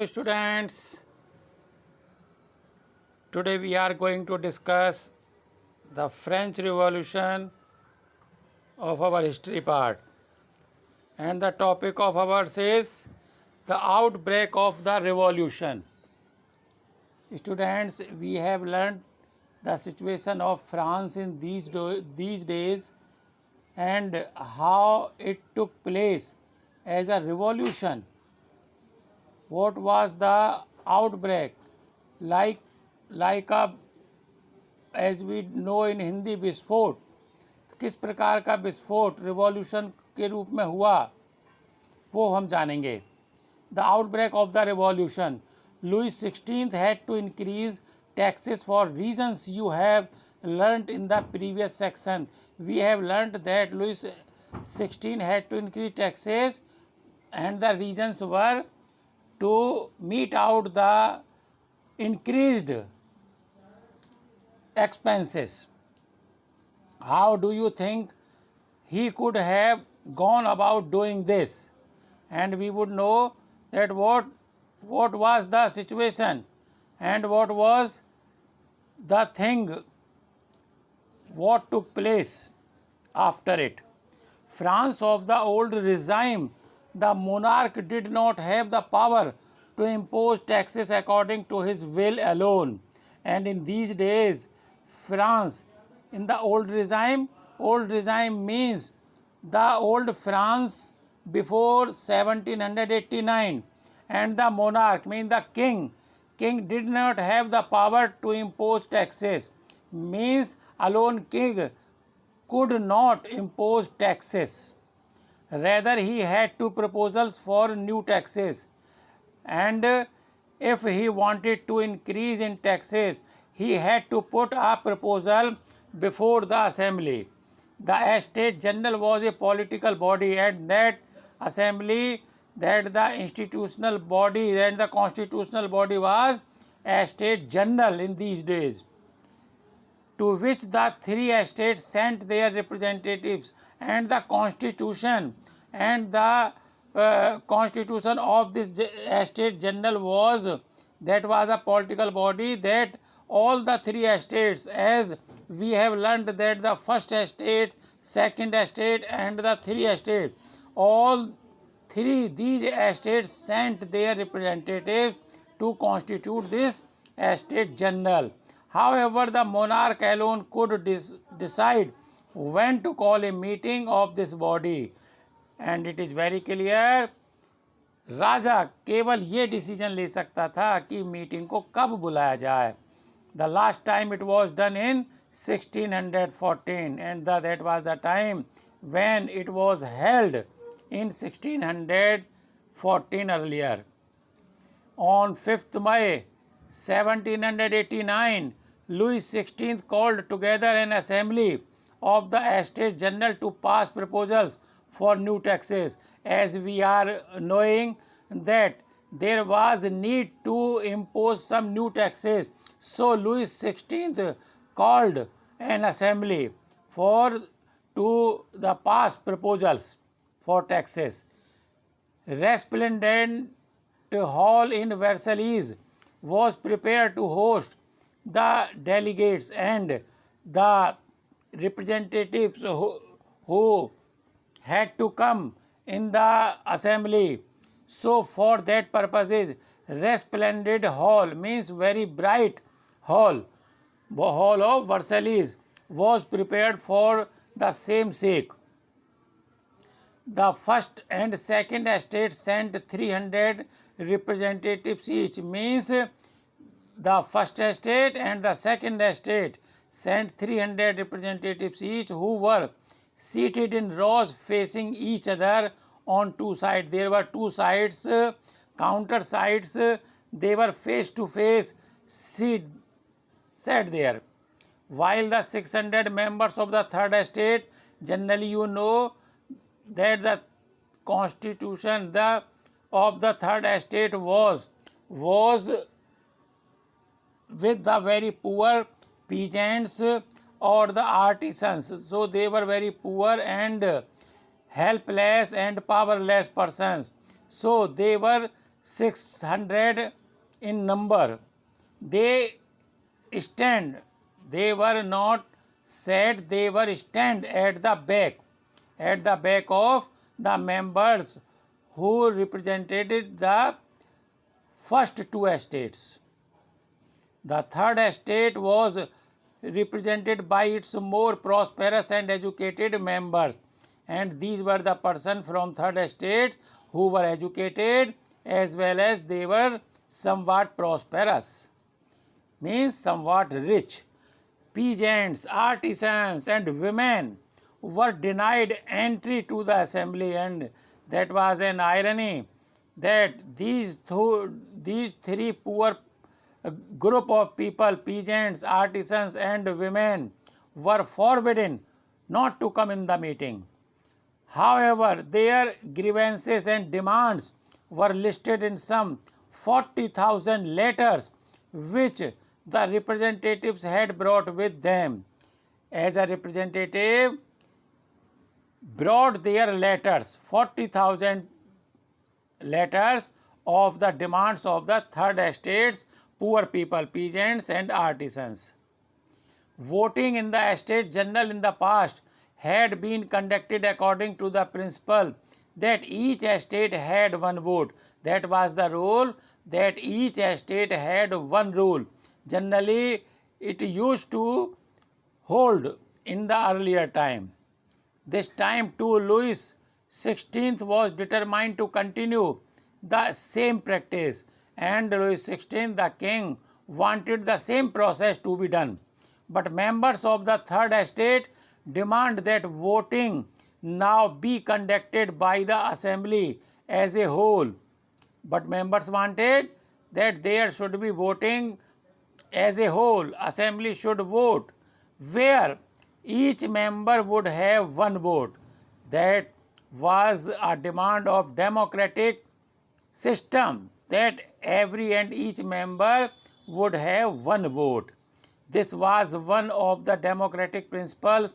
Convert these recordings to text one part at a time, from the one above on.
Students, today we are going to discuss the French Revolution of our history part, and the topic of ours is the outbreak of the revolution. Students, we have learned the situation of France in these days and how it took place as a revolution. What was the outbreak like like a as we know in Hindi विस्फोट, तो किस प्रकार का विस्फोट revolution के रूप में हुआ वो हम जानेंगे. The outbreak of the revolution. Louis 16th had to increase taxes for reasons you have learnt in the previous section. We have learnt that Louis 16 had to increase taxes and the reasons were to meet out the increased expenses. How do you think he could have gone about doing this? And we would know that what was the situation and what was the thing, what took place after it. France of the old regime, the monarch did not have the power to impose taxes according to his will alone. And in these days, France, in the old regime means the old France before 1789, and the monarch means the king did not have the power to impose taxes, means alone king could not impose taxes. Rather, he had two proposals for new taxes, and if he wanted to increase in taxes, he had to put a proposal before the assembly. The State General was a political body, and that assembly, that the institutional body, and the constitutional body was a State General in these days, to which the three estates sent their representatives, and the constitution and the constitution of this estate general was a political body, that all the three estates, as we have learned that the first estate, second estate and the three estates, all three these estates sent their representatives to constitute this estate general. However, the monarch alone could decide when to call a meeting of this body, and it is very clear, राजा केवल ये decision ले सकता था कि meeting को कब बुलाया जाए. The last time it was done in 1614, and that was the time when it was held in 1614 earlier. On 5th May 1789, Louis XVI called together an assembly of the Estates General to pass proposals for new taxes. As we are knowing that there was a need to impose some new taxes, so Louis XVI called an assembly to the pass proposals for taxes. Resplendent hall in Versailles was prepared to host the delegates and the representatives who had to come in the assembly. So for that purposes, resplendent hall means very bright hall of Versailles was prepared for the same sake. The first and second estate sent 300 representatives each, means the first estate and the second estate sent 300 representatives each, who were seated in rows facing each other on two sides. There were two sides, counter sides, they were face to face sat there. While the 600 members of the third estate, generally you know that the constitution of the third estate was with the very poor peasants or the artisans. So they were very poor and helpless and powerless persons. So they were 600 in number. They were not sat, they were stand at the back of the members who represented the first two estates. The third estate was represented by its more prosperous and educated members, and these were the persons from third estate who were educated as well as they were somewhat prosperous, means somewhat rich. Peasants, artisans, and women were denied entry to the assembly, and that was an irony that these three poor group of people, peasants, artisans, and women, were forbidden not to come in the meeting. However, their grievances and demands were listed in some 40,000 letters which the representatives had brought with them. As a representative brought their letters, 40,000 letters of the demands of the third estates, poor people, peasants, and artisans. Voting in the Estate General in the past had been conducted according to the principle that each estate had one vote. That was the rule, that each estate had one rule. Generally, it used to hold in the earlier time. This time too, Louis XVI was determined to continue the same practice, and Louis XVI, the king, wanted the same process to be done. But members of the third estate demand that voting now be conducted by the assembly as a whole. But members wanted that there should be voting as a whole, assembly should vote, where each member would have one vote. That was a demand of democratic system, that every and each member would have one vote. This was one of the democratic principles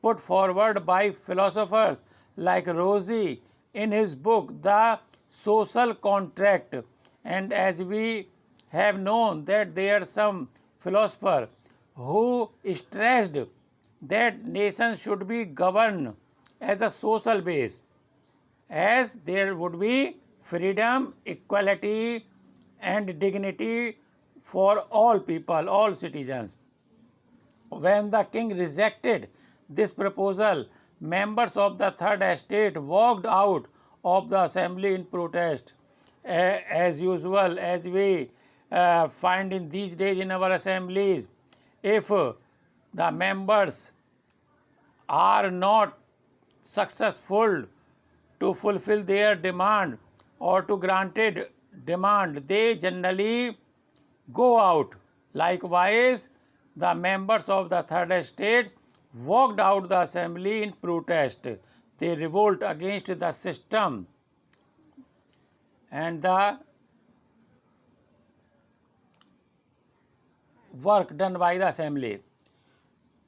put forward by philosophers like Rossi in his book The Social Contract. And as we have known that there are some philosophers who stressed that nations should be governed as a social base, as there would be freedom, equality, and dignity for all people, all citizens. When the king rejected this proposal, members of the third estate walked out of the assembly in protest. As usual, as we find in these days in our assemblies, if the members are not successful to fulfill their demand or to granted demand, they generally go out. Likewise, the members of the third estate walked out the assembly in protest. They revolt against the system and the work done by the assembly.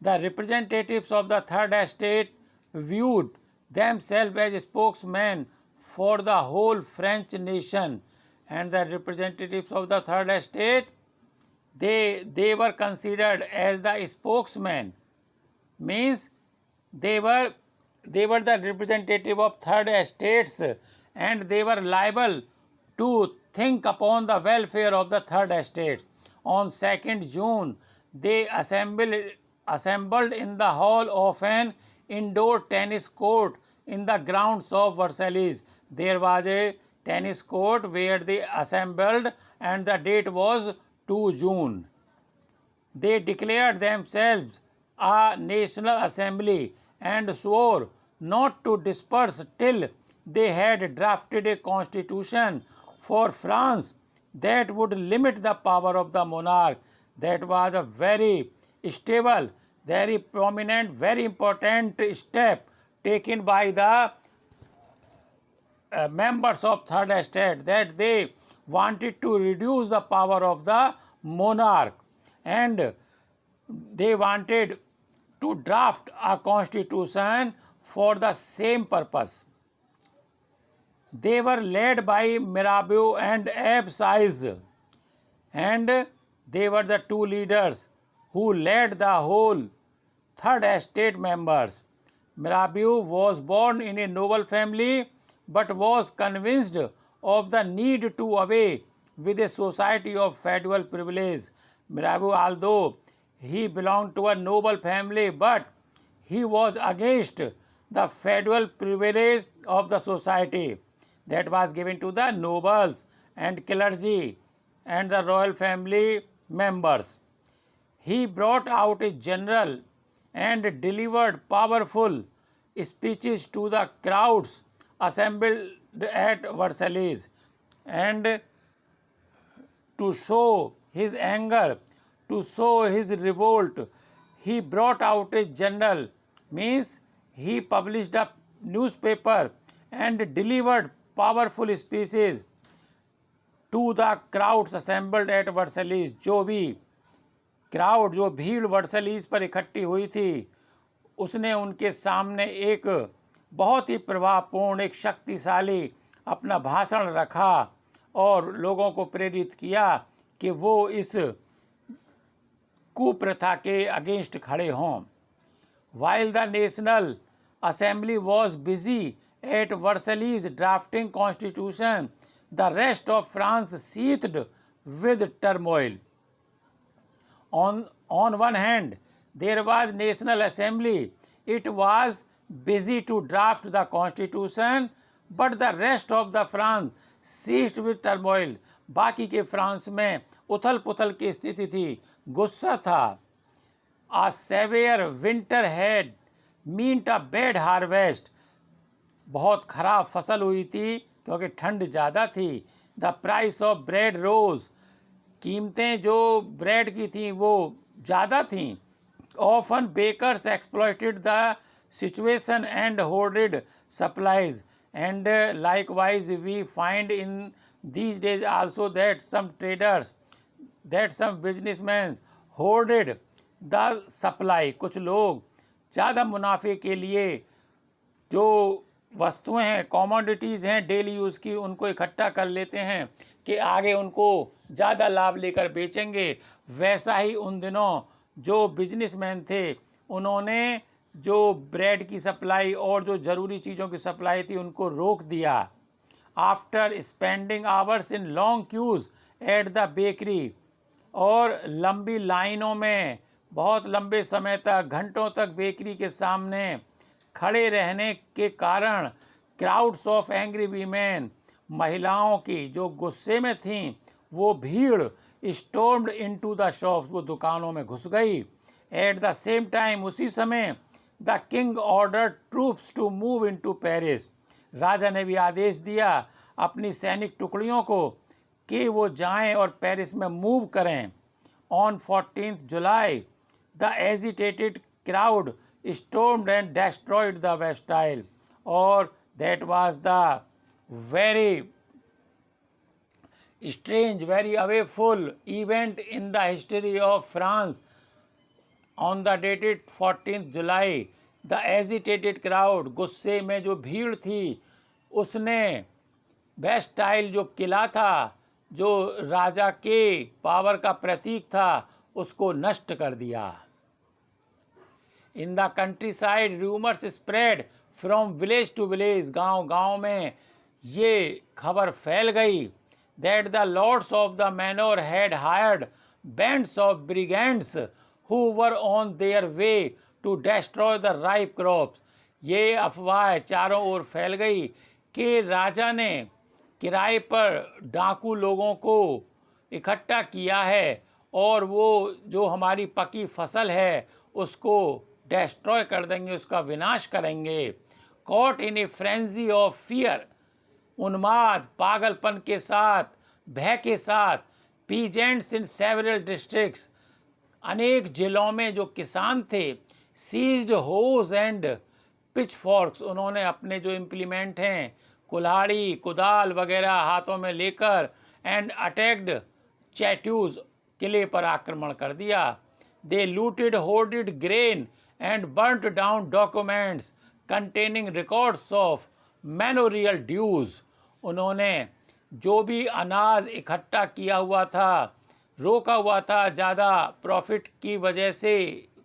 The representatives of the third estate viewed themselves as spokesmen for the whole French nation, and the representatives of the third estate, they were considered as the spokesmen, means they were the representative of third estates, and they were liable to think upon the welfare of the third estate. On 2nd June, they assembled in the hall of an indoor tennis court in the grounds of Versailles. There was a tennis court where they assembled, and the date was 2 June. They declared themselves a national assembly and swore not to disperse till they had drafted a constitution for France that would limit the power of the monarch. That was a very stable, very prominent, very important step taken by the members of third estate, that they wanted to reduce the power of the monarch, and they wanted to draft a constitution for the same purpose. They were led by Mirabeau and Abe Size, and they were the two leaders who led the whole Third Estate members. Mirabeau was born in a noble family but was convinced of the need to away with a society of feudal privilege. Mirabeau, although he belonged to a noble family, but he was against the feudal privilege of the society that was given to the nobles and clergy and the royal family members. He brought out a general and delivered powerful speeches to the crowds assembled at Versailles, and to show his anger, to show his revolt, he brought out a journal, means he published a newspaper and delivered powerful speeches to the crowds assembled at Versailles. जो भी crowd, जो भीड़ वर्सलीज पर इकट्ठी हुई थी, उसने उनके सामने एक बहुत ही प्रभावपूर्ण, एक शक्तिशाली अपना भाषण रखा और लोगों को प्रेरित किया कि वो इस कुप्रथा के अगेंस्ट खड़े हों. While the National Assembly was busy at Versailles drafting constitution, the rest of France seethed with turmoil. On one hand, there was National Assembly. It was busy to draft the constitution, but the rest of the France seethed with turmoil. बाकी के France में उथल पुथल की स्थिति थी, गुस्सा था. A severe winter had meant a bad harvest. बहुत खराब फसल हुई थी क्योंकि ठंड ज़्यादा थी. The price of bread rose. कीमतें जो ब्रेड की थी वो ज़्यादा थीं. Often bakers exploited the situation and hoarded supplies. And likewise we find in these days also that some traders, that some businessmen hoarded the supply. कुछ लोग ज़्यादा मुनाफे के लिए जो वस्तुएं हैं, कॉमोडिटीज़ हैं डेली यूज़ की, उनको इकट्ठा कर लेते हैं कि आगे उनको ज़्यादा लाभ लेकर बेचेंगे. वैसा ही उन दिनों जो बिजनेसमैन थे, उन्होंने जो ब्रेड की सप्लाई और जो ज़रूरी चीज़ों की सप्लाई थी उनको रोक दिया. After spending hours in long queues at the bakery, और लंबी लाइनों में बहुत लंबे समय तक, घंटों तक बेकरी के सामने खड़े रहने के कारण क्राउड्स ऑफ एंग्री वीमेन, महिलाओं की जो गुस्से में थीं, वो भीड़ स्टॉर्म्ड इनटू द शॉप्स, वो दुकानों में घुस गई. एट द सेम टाइम, उसी समय, the king order troops to move into Paris, राजा ने भी आदेश दिया अपनी सैनिक टुकड़ियों को कि वो जाएं और पेरिस में मूव करें. On 14 July the agitated crowd stormed and destroyed the Bastille, or that was the very strange, very awful event in the history of France. On the dated 14th July, the agitated crowd, गुस्से में जो भीड़ थी, उसने Bastille जो किला था, जो राजा के पावर का प्रतीक था, उसको नष्ट कर दिया. In the countryside, rumors spread from village to village. गांव-गांव में ये खबर फैल गई that the lords of the manor had hired bands of brigands who were on their way to destroy the ripe crops. ये अफवाह चारों ओर फैल गई कि राजा ने किराए पर डाकू लोगों को इकट्ठा किया है और वो जो हमारी पकी फसल है उसको डिस्ट्रॉय कर देंगे, उसका विनाश करेंगे. Caught in A frenzy of fear, उन्माद, पागलपन के साथ, भय के साथ, पीजेंट्स इन सेवरल डिस्ट्रिक्ट्स, अनेक जिलों में जो किसान थे, सीज्ड होज एंड पिचफॉर्क्स, उन्होंने अपने जो इम्प्लीमेंट हैं, कुल्हाड़ी, कुदाल वगैरह हाथों में लेकर, एंड अटैक्ड चैट्यूज, किले पर आक्रमण कर दिया. They looted hoarded grain and burnt down documents containing records of manorial dues. उन्होंने जो भी अनाज इकट्ठा किया हुआ था, रोका हुआ था ज़्यादा प्रॉफिट की वजह से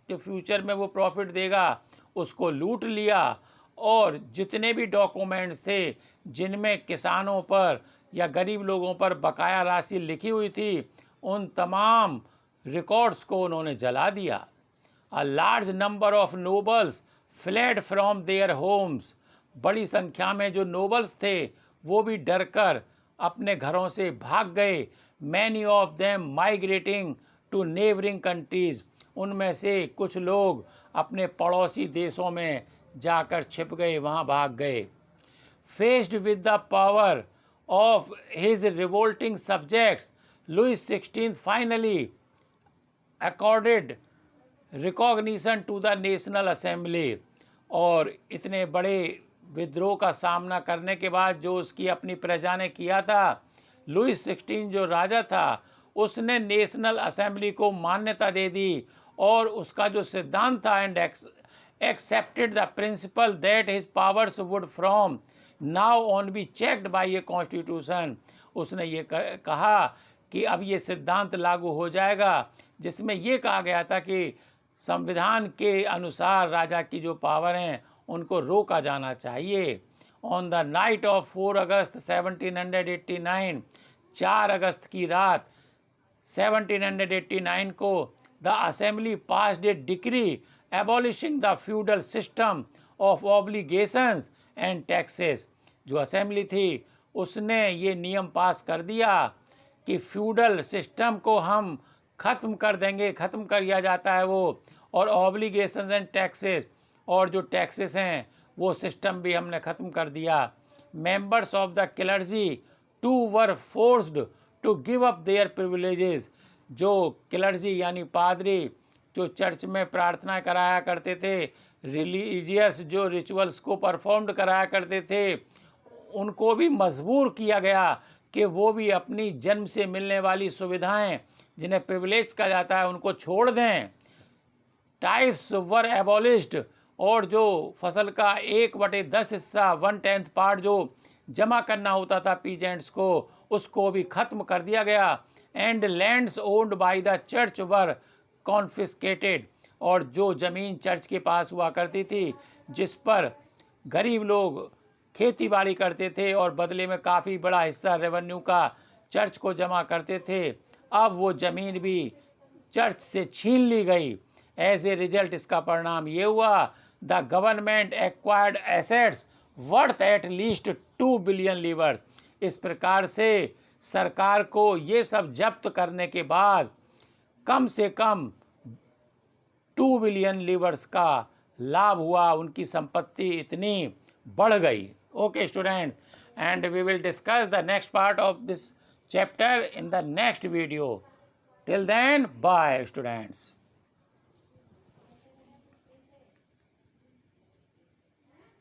कि फ्यूचर में वो प्रॉफिट देगा, उसको लूट लिया। और जितने भी डॉक्यूमेंट्स थे जिनमें किसानों पर या गरीब लोगों पर बकाया राशि लिखी हुई थी, उन तमाम रिकॉर्ड्स को उन्होंने जला दिया। A large number of nobles fled from their homes. बड़ी संख्या में जो नोबल्स थे वो भी डरकर अपने घरों से भाग गए। Many of them migrating to neighbouring countries. उनमें से कुछ लोग अपने पड़ोसी देशों में जाकर छिप गए, वहाँ भाग गए। Faced with the power of his revolting subjects, Louis 16 finally accorded recognition to the national assembly. और इतने बड़े विद्रोह का सामना करने के बाद जो उसकी अपनी प्रजा ने किया था, लुइस 16 जो राजा था, उसने नेशनल असेंबली को मान्यता दे दी और उसका जो सिद्धांत था and accepted the principal that his powers wood from now on be checked by a constitution. उसने ये कहा कि अब ये सिद्धांत लागू हो जाएगा जिसमें ये कहा गया था कि संविधान के अनुसार राजा की जो पावर हैं उनको रोका जाना चाहिए। ऑन द नाइट ऑफ 4 अगस्त 1789, 4 अगस्त की रात 1789 को the assembly passed A decree abolishing the feudal system of obligations and taxes. जो असेंबली थी उसने ये नियम पास कर दिया कि फ्यूडल सिस्टम को हम ख़त्म कर देंगे, ख़त्म कर दिया जाता है वो, और ऑब्लिगेशंस एंड टैक्सेस, और जो टैक्सेस हैं वो सिस्टम भी हमने ख़त्म कर दिया। Members of the clergy too were forced to give up their privileges. जो क्लर्जी यानी पादरी जो चर्च में प्रार्थना कराया करते थे, रिलीजियस जो रिचुअल्स को परफॉर्म कराया करते थे, उनको भी मजबूर किया गया कि वो भी अपनी जन्म से मिलने वाली सुविधाएं जिन्हें प्रिविलेज कहा जाता है उनको छोड़ दें। टाइप्स वर एबॉलिश्ड, और जो फसल का 1/10 हिस्सा 1/10 पार्ट जो जमा करना होता था पीजेंट्स को, उसको भी ख़त्म कर दिया गया। And lands owned by the church were confiscated, और जो ज़मीन चर्च के पास हुआ करती थी जिस पर गरीब लोग खेती बाड़ी करते थे और बदले में काफ़ी बड़ा हिस्सा रेवेन्यू का चर्च को जमा करते थे, अब वो ज़मीन भी चर्च से छीन ली गई। एज ए रिजल्ट इसका परिणाम ये हुआ, the government acquired assets worth at least 2 billion levers. इस प्रकार से सरकार को ये सब जब्त करने के बाद कम से कम 2 बिलियन लीवर्स का लाभ हुआ, उनकी संपत्ति इतनी बढ़ गई। Okay students, and we will discuss the next part of this chapter in the next video. Till then, bye students.